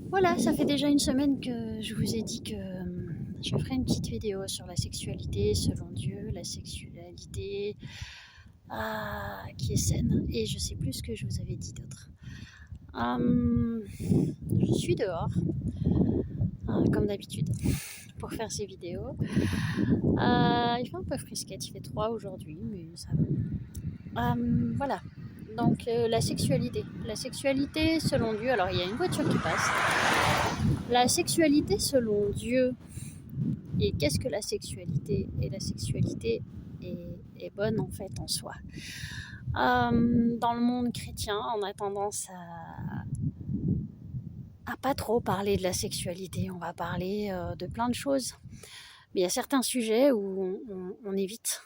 Voilà, ça fait déjà une semaine que je vous ai dit que je ferai une petite vidéo sur la sexualité selon Dieu, la sexualité qui est saine. Et je sais plus ce que je vous avais dit d'autre. Je suis dehors, comme d'habitude, pour faire ces vidéos. Il fait un peu frisquette, il fait 3 aujourd'hui, mais ça va. Voilà. Donc la sexualité. La sexualité selon Dieu, alors il y a une voiture qui passe. La sexualité selon Dieu. Et qu'est-ce que la sexualité? Et la sexualité est bonne en fait en soi. Dans le monde chrétien, on a tendance à pas trop parler de la sexualité. On va parler de plein de choses. Mais il y a certains sujets où on évite.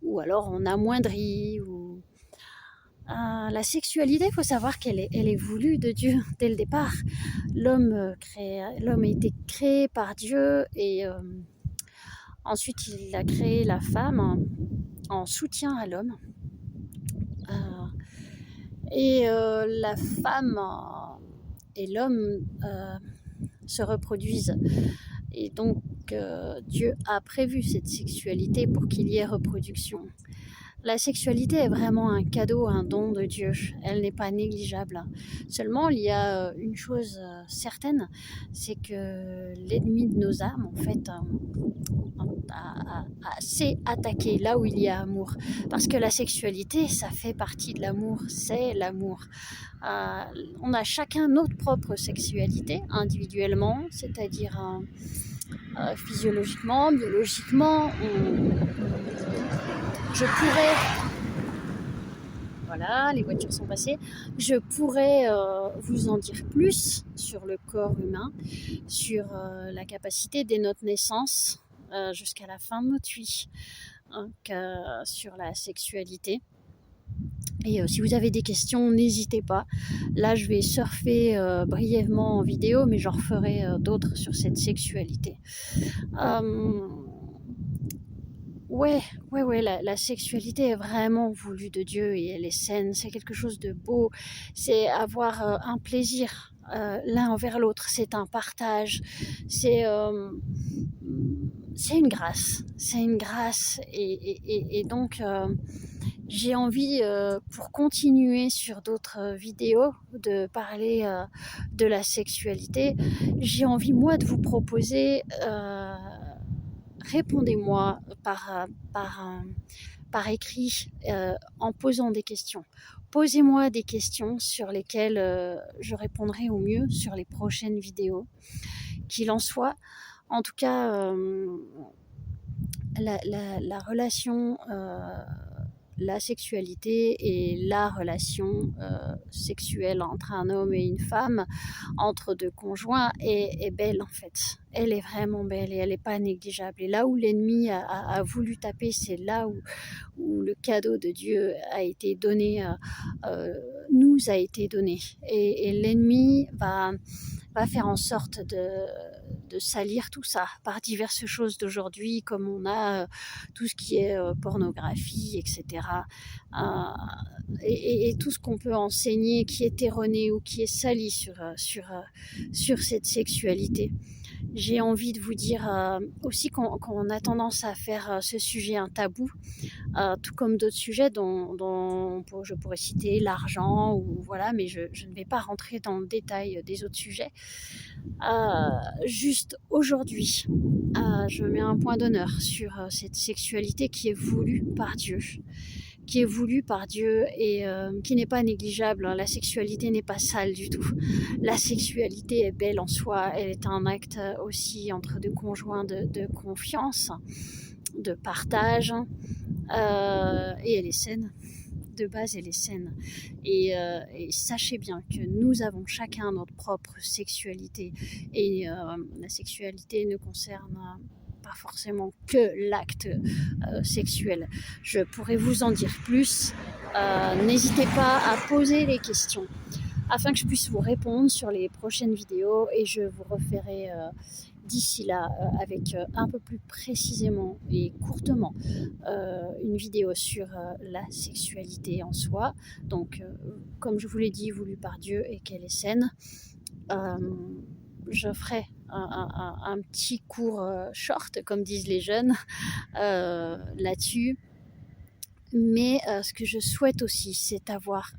Ou alors on amoindrit. La sexualité, il faut savoir qu'elle est voulue de Dieu dès le départ. L'homme a été créé par Dieu et ensuite il a créé la femme en soutien à l'homme. La femme et l'homme se reproduisent. Et donc Dieu a prévu cette sexualité pour qu'il y ait reproduction. La sexualité est vraiment un cadeau, un don de Dieu. Elle n'est pas négligeable. Seulement, il y a une chose certaine, c'est que l'ennemi de nos âmes, en fait, sait attaquer là où il y a amour. Parce que la sexualité, ça fait partie de l'amour, c'est l'amour. On a chacun notre propre sexualité, individuellement, c'est-à-dire physiologiquement, biologiquement. Je pourrais, voilà, les voitures sont passées, je pourrais vous en dire plus sur le corps humain, sur la capacité dès notre naissance jusqu'à la fin de notre vie, sur la sexualité. Et si vous avez des questions, n'hésitez pas. Là, je vais surfer brièvement en vidéo, mais j'en referai d'autres sur cette sexualité. Ouais, la sexualité est vraiment voulue de Dieu et elle est saine. C'est quelque chose de beau. C'est avoir un plaisir l'un envers l'autre. C'est un partage. C'est une grâce. C'est une grâce. Et donc, j'ai envie, pour continuer sur d'autres vidéos, de parler de la sexualité. J'ai envie, moi, de vous proposer... répondez-moi par écrit en posant des questions. Posez-moi des questions sur lesquelles je répondrai au mieux sur les prochaines vidéos. Qu'il en soit, en tout cas, la relation, la sexualité et la relation sexuelle entre un homme et une femme, entre deux conjoints, est belle en fait. Elle est vraiment belle et elle n'est pas négligeable. Et là où l'ennemi a voulu taper, c'est là où le cadeau de Dieu a été donné, nous a été donné. Et l'ennemi va faire en sorte de salir tout ça par diverses choses d'aujourd'hui, comme on a tout ce qui est pornographie, etc. Et tout ce qu'on peut enseigner qui est erroné ou qui est sali sur cette sexualité. J'ai envie de vous dire aussi qu'on a tendance à faire ce sujet un tabou, tout comme d'autres sujets dont je pourrais citer l'argent, ou voilà, mais je ne vais pas rentrer dans le détail des autres sujets. Juste aujourd'hui, je mets un point d'honneur sur cette sexualité qui est voulue par Dieu. Qui est voulue par Dieu et qui n'est pas négligeable. La sexualité n'est pas sale du tout. La sexualité est belle en soi. Elle est un acte aussi entre deux conjoints de confiance, de partage, et elle est saine. De base, elle est saine. Et sachez bien que nous avons chacun notre propre sexualité. Et la sexualité ne concerne pas forcément que l'acte sexuel. Je pourrais vous en dire plus. N'hésitez pas à poser les questions afin que je puisse vous répondre sur les prochaines vidéos, et je vous referai d'ici là avec un peu plus précisément et courtement une vidéo sur la sexualité en soi. Donc comme je vous l'ai dit, voulue par Dieu et qu'elle est saine. je ferai un petit cours short, comme disent les jeunes, là-dessus. Mais ce que je souhaite aussi, c'est avoir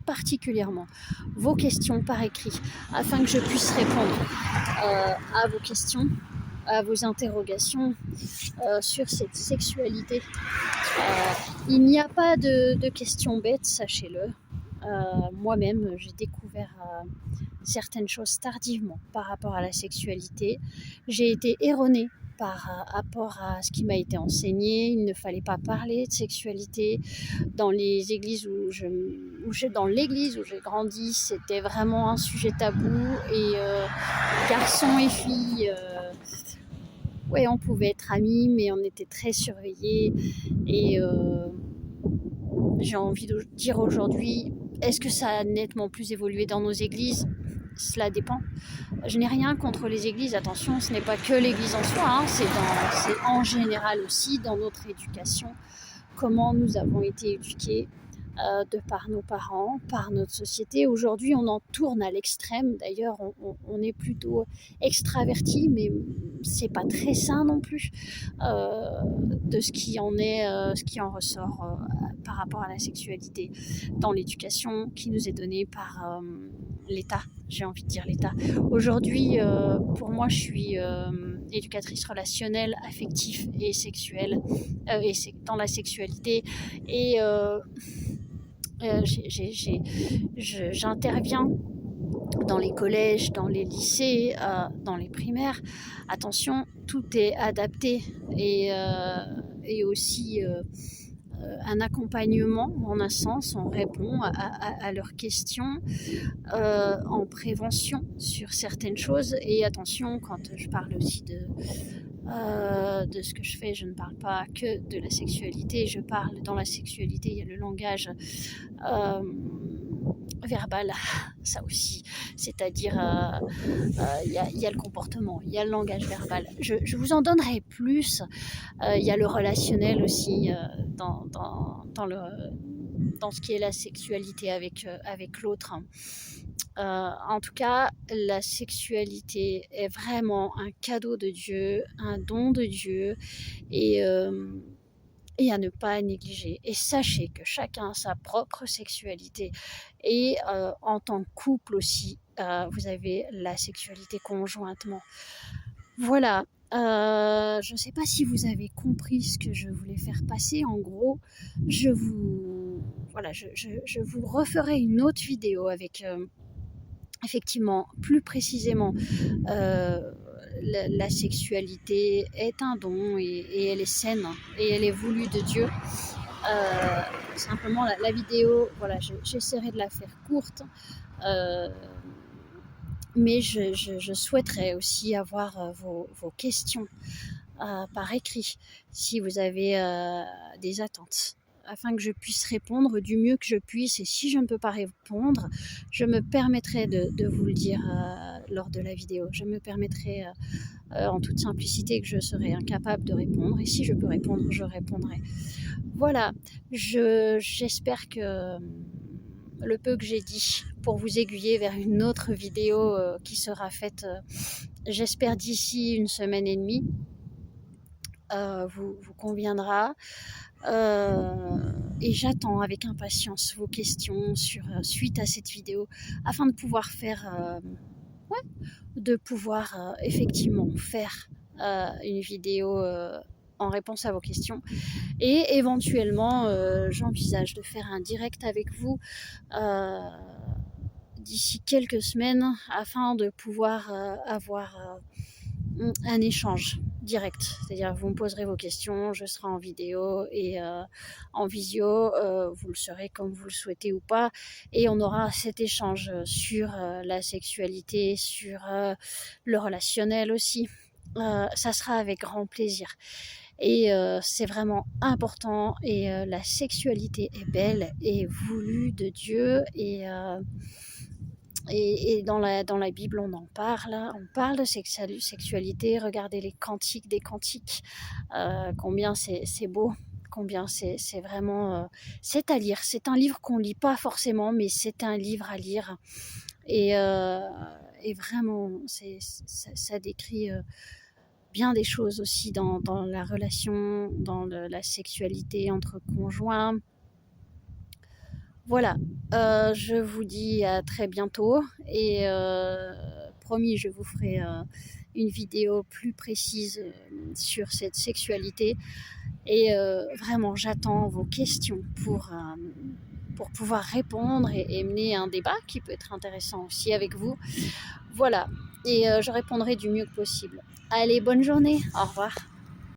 particulièrement vos questions par écrit, afin que je puisse répondre à vos questions, à vos interrogations sur cette sexualité. Il n'y a pas de questions bêtes, sachez-le. Moi-même, j'ai découvert certaines choses tardivement par rapport à la sexualité. J'ai été erronée par rapport à ce qui m'a été enseigné. Il ne fallait pas parler de sexualité dans les églises dans l'église où j'ai grandi. C'était vraiment un sujet tabou et garçons et filles. Ouais, on pouvait être amis, mais on était très surveillés. Et j'ai envie de dire aujourd'hui, est-ce que ça a nettement plus évolué dans nos églises? Cela dépend. Je n'ai rien contre les églises, attention, ce n'est pas que l'église en soi, hein, c'est en général aussi dans notre éducation, comment nous avons été éduqués de par nos parents, par notre société. Aujourd'hui, on en tourne à l'extrême. D'ailleurs, on est plutôt extraverti, mais c'est pas très sain non plus de ce qui en est, ce qui en ressort par rapport à la sexualité dans l'éducation qui nous est donnée par l'État. J'ai envie de dire l'État. Aujourd'hui, pour moi, je suis éducatrice relationnelle, affective et sexuelle, et c'est dans la sexualité. Et j'interviens dans les collèges, dans les lycées, dans les primaires. Attention, tout est adapté et aussi un accompagnement en un sens, on répond à leurs questions en prévention sur certaines choses. Et attention, quand je parle aussi de ce que je fais, je ne parle pas que de la sexualité, je parle dans la sexualité, il y a le langage verbal, ça aussi, c'est-à-dire il y a le comportement, il y a le langage verbal. Je vous en donnerai plus. Il y a le relationnel aussi dans ce qui est la sexualité avec l'autre. En tout cas, la sexualité est vraiment un cadeau de Dieu, un don de Dieu et, et à ne pas négliger. Et sachez que chacun a sa propre sexualité. Et en tant que couple aussi, vous avez la sexualité conjointement. Voilà. Je ne sais pas si vous avez compris ce que je voulais faire passer. En gros, voilà, je vous referai une autre vidéo avec effectivement plus précisément la sexualité est un don et elle est saine et elle est voulue de Dieu. Simplement la vidéo, voilà, j'essaierai de la faire courte. Mais je souhaiterais aussi avoir vos questions par écrit si vous avez des attentes afin que je puisse répondre du mieux que je puisse. Et si je ne peux pas répondre, je me permettrai de vous le dire lors de la vidéo. Je me permettrai en toute simplicité que je serai incapable de répondre. Et si je peux répondre, je répondrai. Voilà, j'espère que le peu que j'ai dit pour vous aiguiller vers une autre vidéo qui sera faite, j'espère d'ici une semaine et demie, vous conviendra. Et j'attends avec impatience vos questions suite à cette vidéo afin de pouvoir faire effectivement faire une vidéo en réponse à vos questions. Et éventuellement, j'envisage de faire un direct avec vous d'ici quelques semaines afin de pouvoir avoir un échange direct. C'est-à-dire vous me poserez vos questions, je serai en vidéo et en visio, vous le serez comme vous le souhaitez ou pas. Et on aura cet échange sur la sexualité, sur le relationnel aussi. Ça sera avec grand plaisir. Et c'est vraiment important et la sexualité est belle et voulue de Dieu et dans la Bible on parle de sexualité. Regardez les cantiques des cantiques, combien c'est beau, combien c'est vraiment c'est à lire. C'est un livre qu'on lit pas forcément, mais c'est un livre à lire et et vraiment, ça décrit bien des choses aussi dans la relation, dans la sexualité entre conjoints. Voilà, je vous dis à très bientôt et promis, je vous ferai une vidéo plus précise sur cette sexualité. Et vraiment, j'attends vos questions pour pouvoir répondre et mener un débat qui peut être intéressant aussi avec vous. Voilà, et je répondrai du mieux que possible. Allez, bonne journée, au revoir.